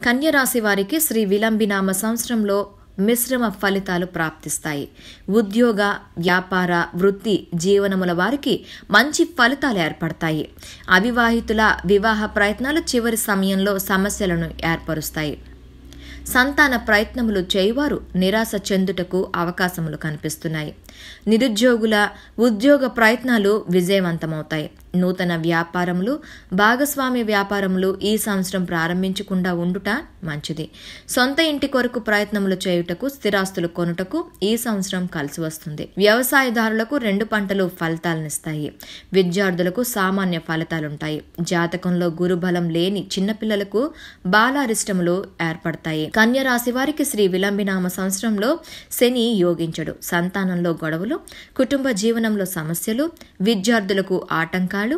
కన్య రాశి వారికి శ్రీ విలంబినామ సంవత్సరంలో మిశ్రమ ఫలితాలు ప్రాప్తిస్తాయి. ఉద్యోగ, వ్యాపార, వృత్తి జీవనముల వారికి మంచి ఫలితాలు ఏర్పడతాయి. అవివాహితుల వివాహ ప్రయత్నాలు చివరి సమయంలో సమస్యలను ఏర్పరుస్తాయి. సంతాన ప్రయత్నములు చేయువారు నిరాశ చెందుటకు అవకాశములు కనిపిస్తున్నాయి. నిరుద్యోగుల ఉద్యోగ ప్రయత్నాలు విజయవంతమవుతాయి. నూతన వ్యాపారములు, భాగస్వామ్య వ్యాపారములు ఈ సంవత్సరం ప్రారంభించకుండా ఉండుట మంచిది. సొంత ఇంటి కొరకు ప్రయత్నములు చేయుటకు, స్థిరాస్తులు కొనుటకు ఈ సంవత్సరం కలిసి వస్తుంది. వ్యవసాయదారులకు 2 పంటలు ఫలితాలనిస్తాయి. విద్యార్థులకు సామాన్య ఫలితాలుంటాయి. జాతకంలో గురుబలం లేని చిన్నపిల్లలకు బాలారిష్టములు ఏర్పడతాయి. కన్య రాశి వారికి శ్రీ విలంబినామ సంవత్సరంలో శని యోగించడు. సంతానంలో గొడవలు, కుటుంబ జీవనంలో సమస్యలు, విద్యార్థులకు ఆటంకాలు,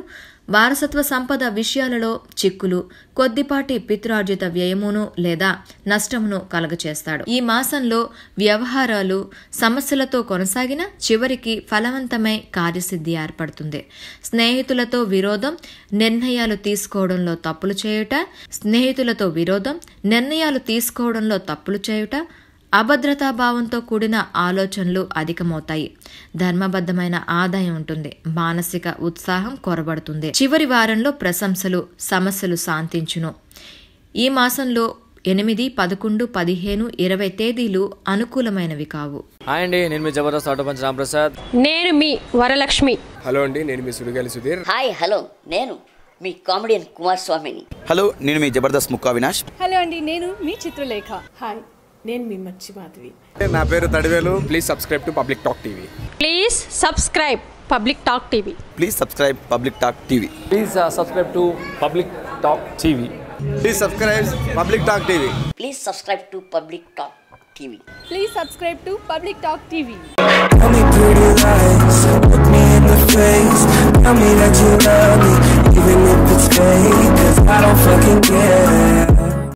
వారసత్వ సంపద విషయాలలో చిక్కులు, కొద్దిపాటి పిత్రార్జిత వ్యయమును లేదా నష్టమును కలుగచేస్తాడు. ఈ మాసంలో వ్యవహారాలు సమస్యలతో కొనసాగిన చివరికి ఫలవంతమై కార్యసిద్ధి ఏర్పడుతుంది. స్నేహితులతో విరోధం, నిర్ణయాలు తీసుకోవడంలో తప్పులు చేయుట, అభద్రతాభావంతో కూడిన ఆలోచనలు అధికమవుతాయి. ధర్మబద్ధమైన ఆదాయం ఉంటుంది. మానసిక ఉత్సాహం కొరబడుతుంది. చివరి వారంలో ప్రశంసలు, సమస్యలు శాంతించును. ఈ మాసంలో 8, 11, 15, 20 తేదీలు అనుకూలమైనవి కావు. హాయ్ అండి, నేను మీ జబర్దస్త్ ఆటోపంచ్ రాంప్రసాద్. నేను మీ వరలక్ష్మి. హలో అండి, నేను మీ సుడిగాలి సుధీర్. హాయ్ హలో, నేను మీ కామెడియన్ కుమార్ స్వామిని. హలో, నేను మీ జబర్దస్త్ ముక్కా వినాష్. హలో అండి, నేను మీ చిత్రలేఖ. హాయ్, నేను మీ మచ్చి మాధవి. నా పేరు Thadivelu. Please subscribe to public talk TV. Please subscribe public talk TV. Please subscribe public talk TV. Please subscribe to public talk TV. Please subscribe public talk TV. Please subscribe to public talk TV. Please subscribe to public talk TV.